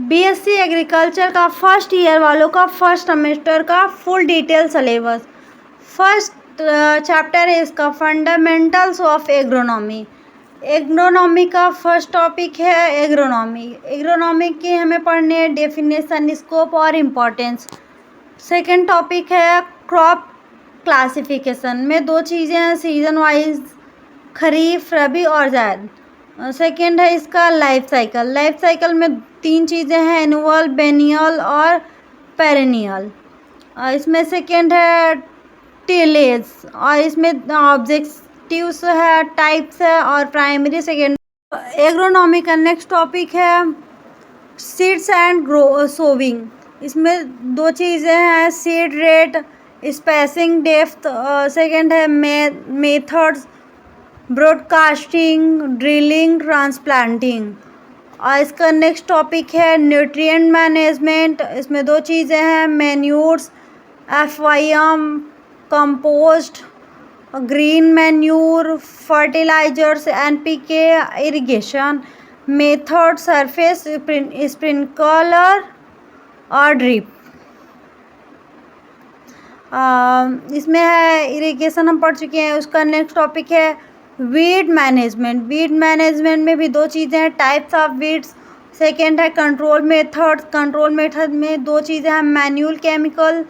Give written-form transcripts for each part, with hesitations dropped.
BSc agriculture का first year वालों का फर्स्ट सेमेस्टर का full detail syllabus. First chapter है इसका फंडामेंटल्स ऑफ एग्रोनॉमी। एग्रोनॉमी का फर्स्ट टॉपिक है एग्रोनॉमी। एग्रोनॉमी की हमें पढ़ने है डेफिनेशन, स्कोप और इम्पोर्टेंस। सेकेंड टॉपिक है क्रॉप क्लासिफिकेशन में दो चीज़ें हैं, सीजन वाइज खरीफ, रबी और जायद। सेकेंड है इसका लाइफ साइकिल। लाइफ साइकिल में तीन चीज़ें हैं, एनुअल, बेनियल और पेरेनियल। इसमें सेकेंड है टिलेज और इसमें ऑब्जेक्टिव्स है, टाइप्स है और प्राइमरी सेकेंड। एग्रोनॉमी का नेक्स्ट टॉपिक है सीड्स एंड ग्रो सोविंग। इसमें दो चीज़ें हैं, seed rate, spacing, depth. Second है मेथड्स, ब्रॉडकास्टिंग, ड्रिलिंग, ट्रांसप्लांटिंग। और इसका नेक्स्ट टॉपिक है न्यूट्रिएंट मैनेजमेंट। इसमें दो चीज़ें हैं, manures, FYM, compost, green manure, fertilisers, NPK, irrigation method, surface sprinkler और ड्रिप। इसमें है इरिगेशन हम पढ़ चुके हैं। उसका नेक्स्ट टॉपिक है वीड मैनेजमेंट। वीड मैनेजमेंट में भी दो चीज़ें हैं, टाइप्स ऑफ वीड्स। सेकेंड है कंट्रोल मेथड। कंट्रोल मेथड में दो चीज़ें हैं, मैन्युअल, केमिकल।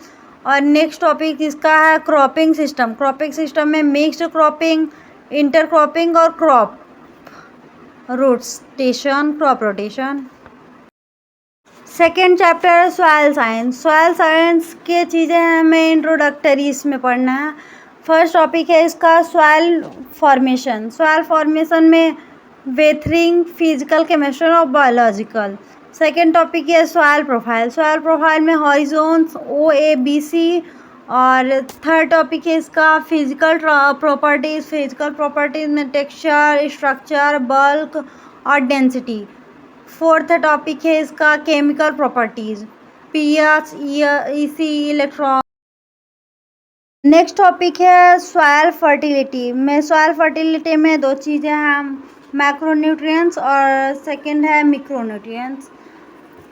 और नेक्स्ट टॉपिक इसका है क्रॉपिंग सिस्टम। क्रॉपिंग सिस्टम में मिक्स्ड क्रॉपिंग, इंटर क्रॉपिंग और crop rotation, crop rotation. Second chapter है सॉइल साइंस। सॉइल साइंस की चीज़ें हमें इंट्रोडक्टरी इसमें पढ़ना है। फर्स्ट टॉपिक है इसका सॉइल फॉर्मेशन। सॉइल फॉर्मेशन में वेथरिंग, फिजिकल, केमिस्ट्री और बायोलॉजिकल। सेकेंड टॉपिक है सॉइल प्रोफाइल। सॉइल प्रोफाइल में हॉरिजोन्स, OABC। और थर्ड टॉपिक है इसका फिजिकल प्रॉपर्टीज़। फिजिकल प्रॉपर्टीज़ में टेक्सचर, स्ट्रक्चर, बल्क और डेंसिटी। फोर्थ टॉपिक है इसका chemical properties, pH, EC, electron. Next topic है सॉइल फर्टिलिटी। में सॉइल फर्टिलिटी में दो चीज़ें हैं, मैक्रोन्यूट्रिएंट्स और सेकंड है मिक्रोन्यूट्रिएंट्स।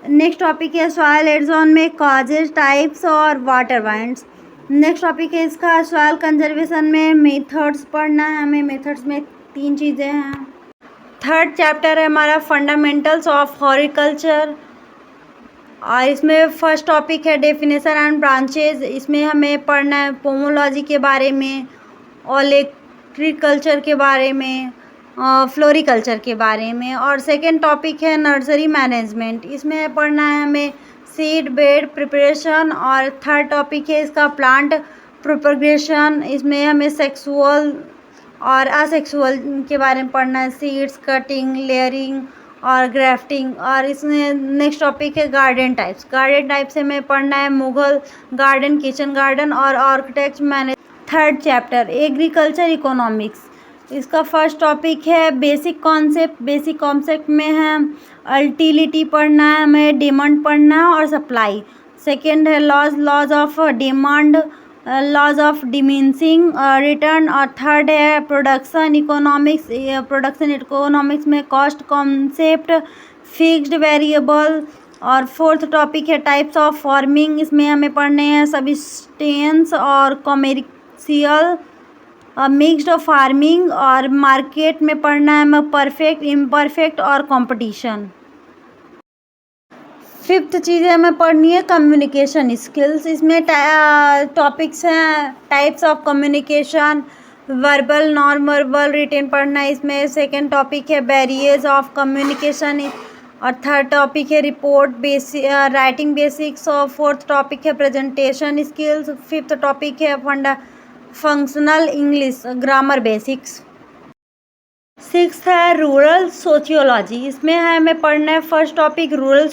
नेक्स्ट टॉपिक है सॉइल एरोजन में कॉजेज, टाइप्स और वाटर बाइंड्स। नेक्स्ट टॉपिक है इसका सॉइल कंजर्वेशन में मेथड्स पढ़ना है हमें। मेथड्स में तीन चीज़ें हैं। थर्ड चैप्टर है हमारा फंडामेंटल्स ऑफ हॉर्टिकल्चर और इसमें फर्स्ट टॉपिक है डेफिनेशन एंड ब्रांचेज। इसमें हमें पढ़ना है पोमोलॉजी के बारे में, ऑर्टिकल्चर के बारे में, फ्लोरिकल्चर के बारे में। और सेकंड टॉपिक है नर्सरी मैनेजमेंट। इसमें पढ़ना है हमें सीड बेड प्रिपरेशन। और थर्ड टॉपिक है इसका प्लांट प्रोपगेशन। इसमें हमें सेक्सुअल और असेक्सुअल के बारे में पढ़ना है, सीड्स, कटिंग, लेयरिंग और ग्राफ्टिंग। और इसमें नेक्स्ट टॉपिक है गार्डन टाइप्स। गार्डन टाइप से हमें पढ़ना है मुगल गार्डन, किचन गार्डन और architect manage. Third chapter agriculture economics. इसका फर्स्ट टॉपिक है बेसिक कॉन्सेप्ट। बेसिक कॉन्सेप्ट में है अल्टीलिटी पढ़ना है हमें, डिमांड पढ़ना है और सप्लाई। सेकेंड है laws of demand, laws of diminishing return. और थर्ड है प्रोडक्शन इकोनॉमिक्स। प्रोडक्शन इकोनॉमिक्स में कॉस्ट कॉन्सेप्ट, फिक्स्ड वेरिएबल। और फोर्थ टॉपिक है टाइप्स ऑफ फार्मिंग। इसमें हमें पढ़ने हैं सब्सिस्टेंस और कॉमर्शियल, मिक्स्ड फार्मिंग। और मार्केट में पढ़ना है हमें परफेक्ट, इम्परफेक्ट और कंपटीशन। फिफ्थ चीज़ें हमें पढ़नी है कम्युनिकेशन स्किल्स। इसमें टॉपिक्स हैं types of communication, verbal, non verbal, written पढ़ना है इसमें। सेकंड टॉपिक है बैरियर्स ऑफ कम्युनिकेशन। और थर्ड टॉपिक है रिपोर्ट राइटिंग बेसिक्स। और फोर्थ टॉपिक है प्रेजेंटेशन स्किल्स। फिफ्थ टॉपिक है functional English, grammar basics. Sixth है रूरल सोशियोलॉजी। इसमें है हमें पढ़ना है फर्स्ट टॉपिक रूरल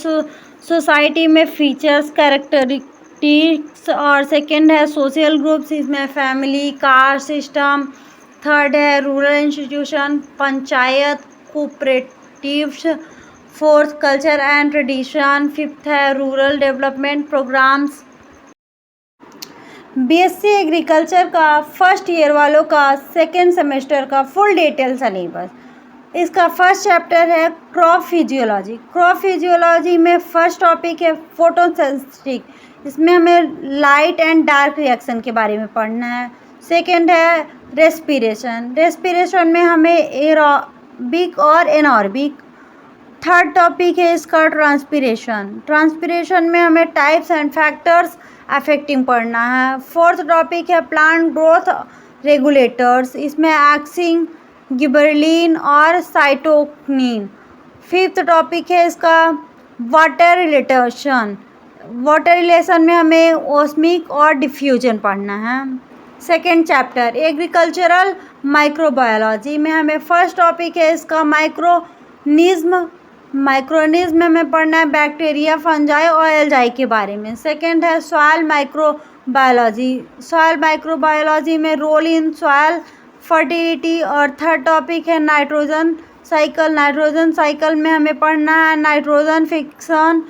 सोसाइटी में फीचर्स, कैरेक्टरिस्टिक्स। और सेकंड है सोशल ग्रुप्स। इसमें फैमिली, कास्ट सिस्टम। थर्ड है rural institution, panchayat, cooperatives. Fourth culture and tradition. Fifth है rural development programmes. BSc agriculture का फर्स्ट ईयर वालों का सेकेंड सेमेस्टर का फुल डिटेल सिलेबस। इसका फर्स्ट चैप्टर है क्रॉप फिजियोलॉजी। क्रॉप फिजियोलॉजी में फर्स्ट टॉपिक है फोटोसिंथेसिस, इसमें हमें लाइट एंड डार्क रिएक्शन के बारे में पढ़ना है। सेकंड है रेस्पिरेशन, रेस्पिरेशन में हमें एरोबिक और एनारोबिक। थर्ड टॉपिक है इसका ट्रांसपिरेशन, ट्रांसपिरेशन में हमें टाइप्स एंड फैक्टर्स अफेक्टिंग पढ़ना है। फोर्थ टॉपिक है प्लांट ग्रोथ रेगुलेटर्स, इसमें एक्सिन, गिबरलिन और साइटोकिनिन। फिफ्थ टॉपिक है इसका वाटर रिलेशन, वाटर रिलेशन में हमें ओस्मिक और डिफ्यूजन पढ़ना है। सेकेंड चैप्टर एग्रीकल्चरल माइक्रोबायोलॉजी में हमें फर्स्ट टॉपिक है इसका माइक्रोनिज्म, माइक्रोनिज्म में पढ़ना है बैक्टीरिया, फंजाई और एल्जाई के बारे में। सेकेंड है सॉइल माइक्रोबायोलॉजी, सॉइल माइक्रोबायोलॉजी में रोल इन सॉइल फर्टिलिटी। और थर्ड टॉपिक है नाइट्रोजन साइकिल, नाइट्रोजन साइकिल में हमें पढ़ना है नाइट्रोजन फिक्सन,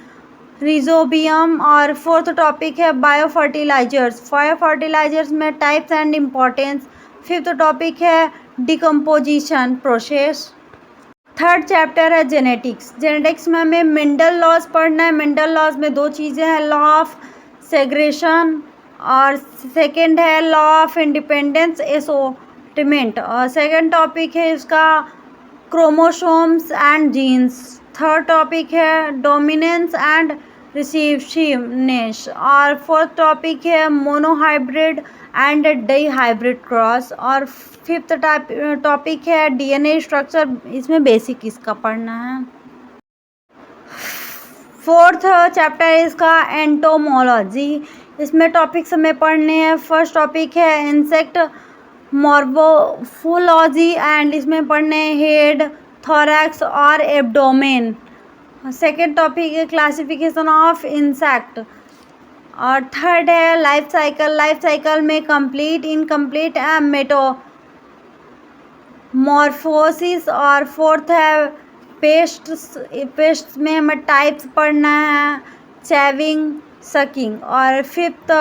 रिजोबियम। और फोर्थ टॉपिक है बायो फर्टिलाइजर्स, बायो फर्टिलाइजर्स में types and importance. Fifth topic है डिकम्पोजिशन प्रोसेस। थर्ड चैप्टर है जेनेटिक्स, जेनेटिक्स में हमें मेंडल लॉज पढ़ना है। मेंडल लॉज में दो चीज़ें हैं, लॉ ऑफ सेग्रेशन और सेकंड है लॉ ऑफ इंडिपेंडेंस एसोर्टमेंट। और सेकंड टॉपिक है इसका chromosomes and genes. Third topic है डोमिनेंस एंड रिसीसिवनेस। और फोर्थ टॉपिक है मोनोहाइब्रिड एंड डाइहाइब्रिड क्रॉस। और फिफ्थ टॉपिक है डीएनए स्ट्रक्चर, इसमें बेसिक इसका पढ़ना है। फोर्थ चैप्टर है इसका एंटोमोलॉजी, इसमें टॉपिक्स हमें पढ़ने हैं। फर्स्ट टॉपिक है इंसेक्ट मॉर्फोलॉजी एंड इसमें पढ़ने हैं हेड, थोरैक्स और एब्डोमेन। सेकेंड टॉपिक है क्लासिफिकेशन ऑफ इंसेक्ट। और थर्ड है लाइफ साइकिल, लाइफ साइकिल में कंप्लीट, इनकम्प्लीट एंड मेटामॉर्फोसिस। और फोर्थ है पेस्ट्स, पेस्ट्स में हमें टाइप्स पढ़ना है, चैविंग, सकिंग। और फिफ्थ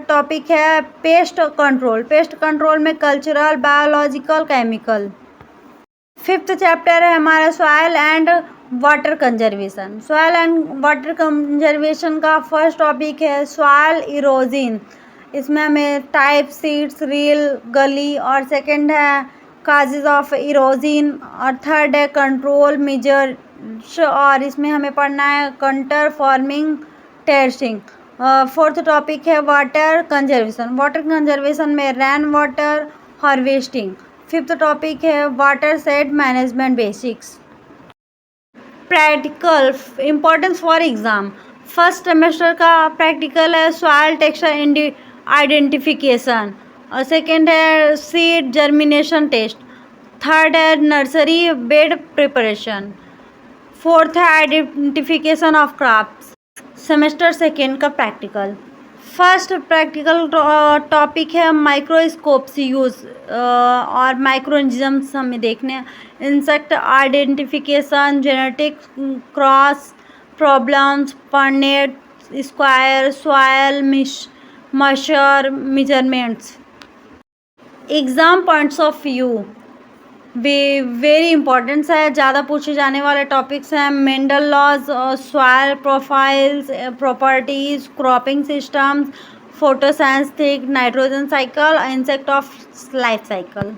टॉपिक है पेस्ट कंट्रोल, पेस्ट कंट्रोल में cultural, biological, chemical. Fifth chapter है हमारा soil and water conservation. Soil and water conservation का फर्स्ट टॉपिक है सॉइल इरोजन, इसमें हमें टाइप, सीड्स, रील, गली। और सेकंड है काजेज ऑफ इरोजन। और थर्ड है कंट्रोल मेजर्स, और इसमें हमें पढ़ना है contour farming, terracing. Fourth topic है वाटर कंजर्वेशन, वाटर कंजर्वेशन में rain water harvesting. Fifth topic है watershed management basics. Practical importance for exam, first semester का प्रैक्टिकल है सॉइल टेक्सचर आइडेंटिफिकेशन। और सेकेंड है सीड जर्मिनेशन टेस्ट। थर्ड है nursery bed preparation. Fourth है identification of crops. Semester second का practical, first practical topic है microscopes use और microorganisms हमें देखने हैं, insect identification, genetic cross problems, Punnett square, soil moisture measurements. Exam points of view very importance है, ज़्यादा पूछे जाने वाले टॉपिक्स हैं Mendel laws, soil profiles, properties, cropping systems, photosynthesis, nitrogen cycle, insect of life cycle.